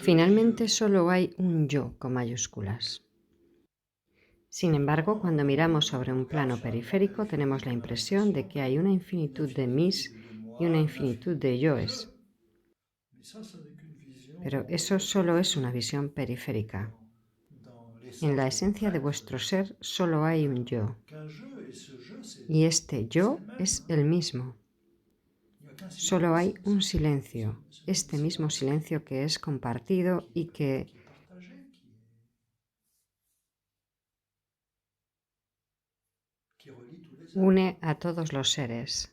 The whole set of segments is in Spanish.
Finalmente solo hay un yo con mayúsculas. Sin embargo, cuando miramos sobre un plano periférico tenemos la impresión de que hay una infinitud de mis y una infinitud de yoes. Pero eso solo es una visión periférica. En la esencia de vuestro ser solo hay un yo, y este yo es el mismo. Solo hay un silencio, este mismo silencio que es compartido y que une a todos los seres.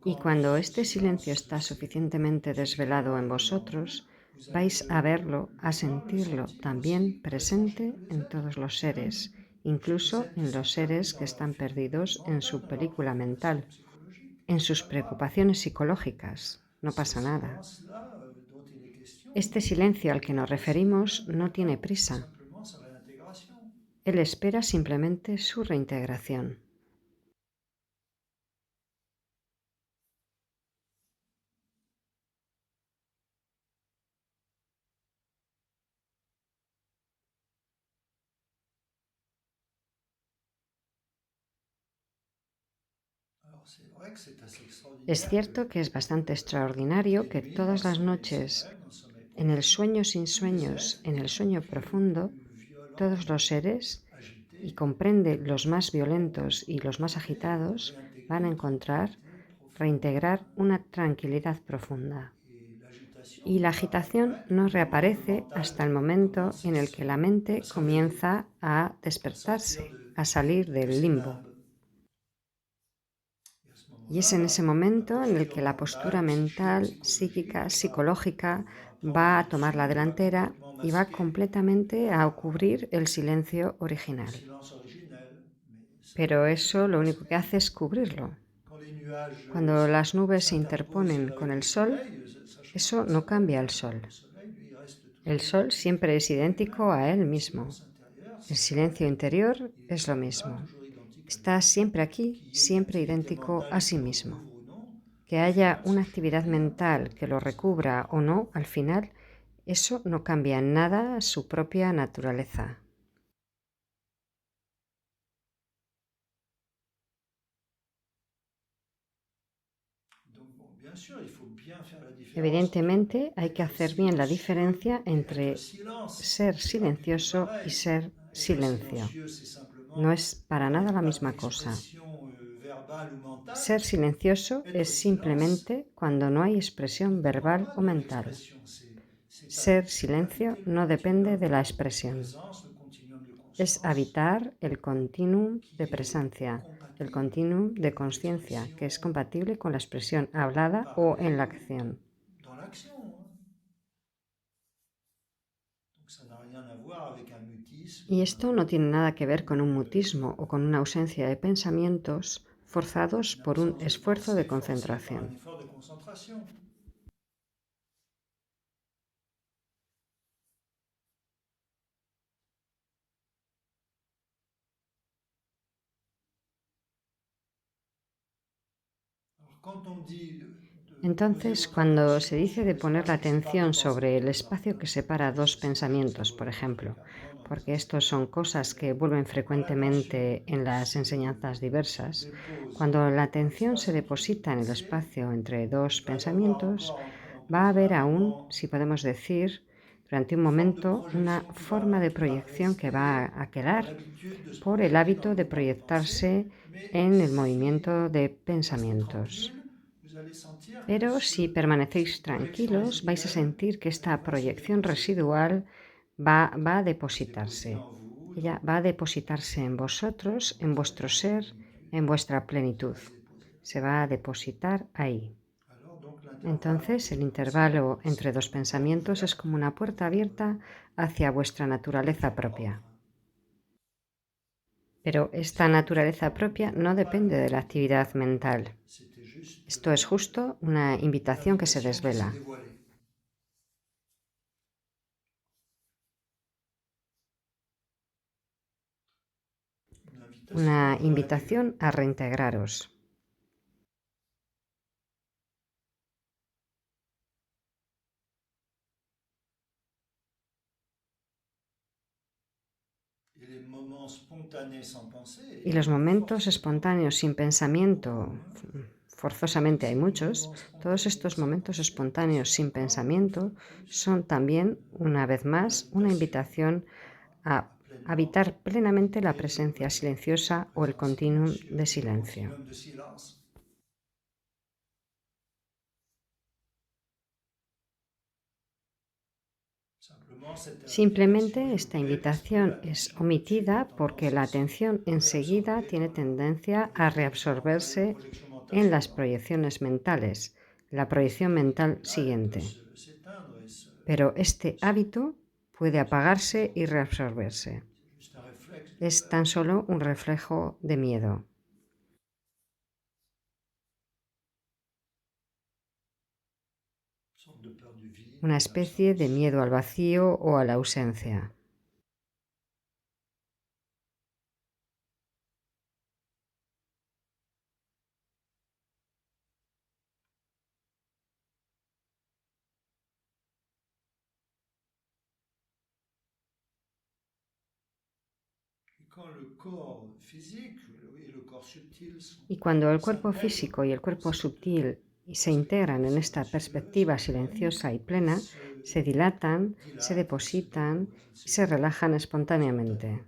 Y cuando este silencio está suficientemente desvelado en vosotros, vais a verlo, a sentirlo también presente en todos los seres, incluso en los seres que están perdidos en su película mental, en sus preocupaciones psicológicas. No pasa nada. Este silencio al que nos referimos no tiene prisa. Él espera simplemente su reintegración. Es cierto que es bastante extraordinario que todas las noches, en el sueño sin sueños, en el sueño profundo, todos los seres, y comprende los más violentos y los más agitados, van a encontrar, reintegrar una tranquilidad profunda. Y la agitación no reaparece hasta el momento en el que la mente comienza a despertarse, a salir del limbo. Y es en ese momento en el que la postura mental, psíquica, psicológica va a tomar la delantera y va completamente a cubrir el silencio original. Pero eso lo único que hace es cubrirlo. Cuando las nubes se interponen con el sol, eso no cambia el sol. El sol siempre es idéntico a él mismo. El silencio interior es lo mismo. Está siempre aquí, siempre idéntico a sí mismo. Que haya una actividad mental que lo recubra o no, al final, eso no cambia en nada su propia naturaleza. Evidentemente, hay que hacer bien la diferencia entre ser silencioso y ser silencio. No es para nada la misma cosa. Ser silencioso es simplemente cuando no hay expresión verbal o mental. Ser silencio no depende de la expresión. Es habitar el continuum de presencia, el continuum de conciencia, que es compatible con la expresión hablada o en la acción. Y esto no tiene nada que ver con un mutismo o con una ausencia de pensamientos forzados por un esfuerzo de concentración. Entonces, cuando se dice de poner la atención sobre el espacio que separa dos pensamientos, por ejemplo, porque estos son cosas que vuelven frecuentemente en las enseñanzas diversas, cuando la atención se deposita en el espacio entre dos pensamientos, va a haber aún, si podemos decir, durante un momento, una forma de proyección que va a quedar por el hábito de proyectarse en el movimiento de pensamientos. Pero si permanecéis tranquilos, vais a sentir que esta proyección residual va a depositarse. Ella va a depositarse en vosotros, en vuestro ser, en vuestra plenitud. Se va a depositar ahí. Entonces el intervalo entre dos pensamientos es como una puerta abierta hacia vuestra naturaleza propia. Pero esta naturaleza propia no depende de la actividad mental. Esto es justo una invitación que se desvela. invitation una à invitación réintégrer. a reintegraros. Et les moments spontanés sans pensée, Y il y los en a momentos forcément espontáneos sin pensamiento, beaucoup, hein. forzosamente hay Ces muchos, moments todos spontanés estos sans momentos pensée espontáneos sont sin encore, une fois pensamiento, de plus, son también, una vez une más, una invitation invitación a pleinement habitar plenamente la habiter presencia la silenciosa o el présence continuum de silencieuse, le silencio. continuum de silence. Simplement, cette invitation Simplemente est esta loupée parce que invitación es l'attention tout de suite a omitida porque tendance la à se atención enseguida réabsorber tiene dans la tendencia a projection mentale, reabsorberse projection mentale en las suivante. proyecciones mentales, la Et proyección cette mental habitude-là, elle peut siguiente. s'éteindre et Pero este se hábito puede se apagarse y représenter. reabsorberse. C'est juste un réflexe de Es peur, tan solo un reflejo de miedo, une sorte de peur du vide, una de especie de l'absence. miedo al vacío o a la ausencia. Et quand le corps physique et le corps subtil Y cuando el cuerpo s'intègrent físico y el dans cuerpo cette sutil se integran perspective en esta silencieuse perspectiva pleine, silenciosa y ils plena, se se dilatan, se dilatent et se depositan déposent, ils y se se déposent relajan espontáneamente. spontanément.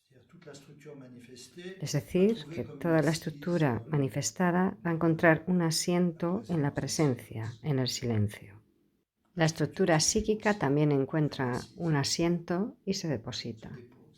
C'est-à-dire toute la structure manifestée Es va decir, trouver que comme une toda la assise estructura manifestada va a encontrar un à la asiento en la présence du presencia, silence. en el silencio. La La structure estructura physique psíquica aussi también trouve une encuentra un assise, asiento y se se deposita. dépose.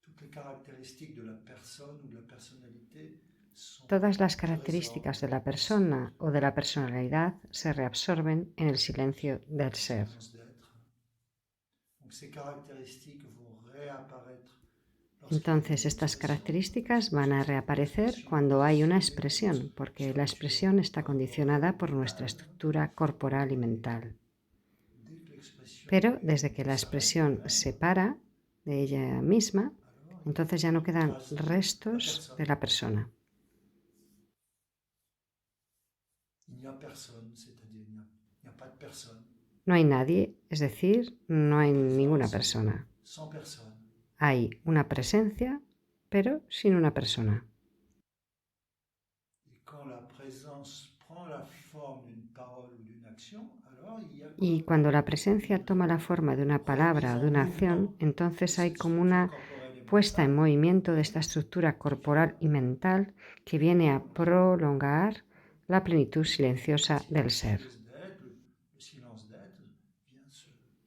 Toutes les caractéristiques de la personne ou de la personnalité sont Todas las se résorbent características de dans la le persona silence, o de la personalidad se reabsorben en el silencio dans del le ser. silence d'être. Donc ces caractéristiques vont réapparaître lorsqu'il y a Entonces, une estas expression, características parce van que a cette reaparecer expression est cuando hay una conditionnée par notre expresión, porque la structure expresión está corporelle condicionada et por nuestra mentale. estructura corporal y Et mental. dès que l'expression Pero desde que la s'arrête expresión d'elle-même, se para de ella misma, alors il n'y a entonces ya no plus de quedan trace de la restos de personne. la persona. Il n'y a personne, c'est-à-dire il n'y a pas de personne. No hay nadie, es decir, no hay ninguna Présence persona. sans personne. Hay una presencia, pero sin una persona. Et quand la présence prend la forme d'une parole ou d'une action, alors il y a Y comme cuando la presencia une toma la forma de una remise palabra o de en una acción, mouvement de entonces hay cette como structure una corporelle et puesta en mentale movimiento de esta estructura qui corporal vient y mental que viene a prolonger prolongar la plenitud la silenciosa del ser. silencieuse d'être, le silence d'être vient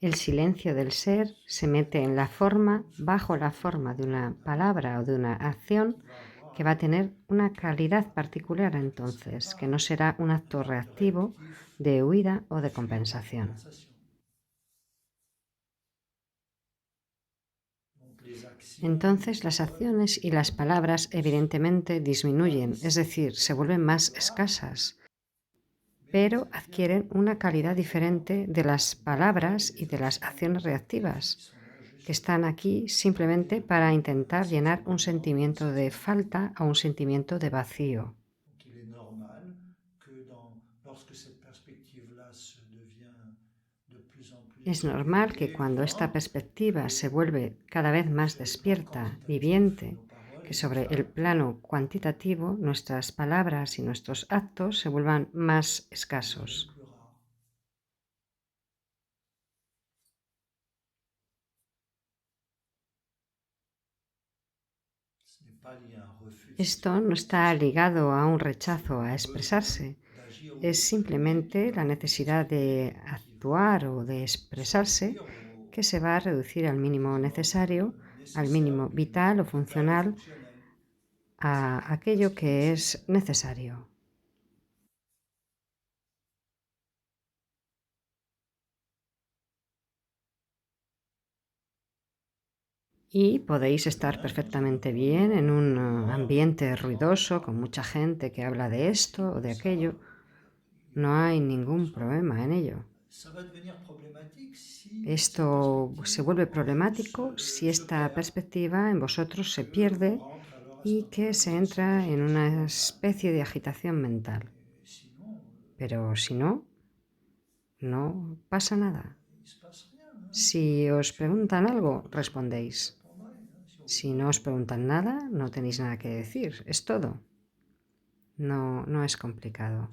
El silencio del ser se se mete en la manifester forma, sous la bajo la forme d'une forma de una parole palabra o de una acción qui va avoir que va a tener una calidad un particular impact qui ne serait entonces, que pas no será un un acto acte reactivo réactif de huida o de de fuite ou de compensación. compensation. Donc les actions, les Entonces las paroles acciones y las palabras evidentemente disminuyen, es decir, se vuelven más escasas, mais pero elles viennent adquieren una calidad prolonger diferente de las mouvement palabras y des de las actions acciones qui reactivas, sont là que juste están pour aquí tenter simplemente de para combler un intentar llenar un sentiment de manque, un sentimiento de sentiment de falta vide. o un sentimiento de vacío. Donc il est normal que lorsque cette perspective-là se devient de plus en Es plus normal que régulier, cuando esta vivante, perspectiva se que vuelve cada vez más sur le plan despierta, quantitatif, viviente, nos paroles que et nos sobre el actes plano cuantitativo nuestras palabras y nuestros actos se vuelvan más deviennent escasos. plus rares. Ce n'est pas lié à un refus de Esto no s'exprimer, ce está sont ligado a un c'est rechazo a le besoin expresarse, d'agir ou es d'exprimer qui simplemente la va necesidad s'exprimer de et qui va actuar o de se expresarse réduire que se va a reducir al au mínimo minimum necesario, al nécessaire, mínimo au vital minimum o vital et funcional, fonctionnel, a parce aquello qu'il est que es nécessaire. necesario. Y podéis estar perfectamente bien en un ambiente ruidoso, con mucha gente que habla de esto o de aquello. No hay ningún problema en ello. Ça va devenir problématique si cette Esto se perspective vuelve ensuite problemático si se esta perd, perspectiva en vosotros se qu'on pierde rentre alors à ce y que moment-là se dans un cycle entra en una d'agitation mentale. especie de agitación mental. Et sinon, Pero si no, no pasa nada. il ne se passe rien, hein. Si os Si on vous preguntan demande algo, quelque chose, respondéis. vous répondrez, hein. Si on vous Si no demande os preguntan nada, no tenéis nada que decir. Es todo. No, no es complicado.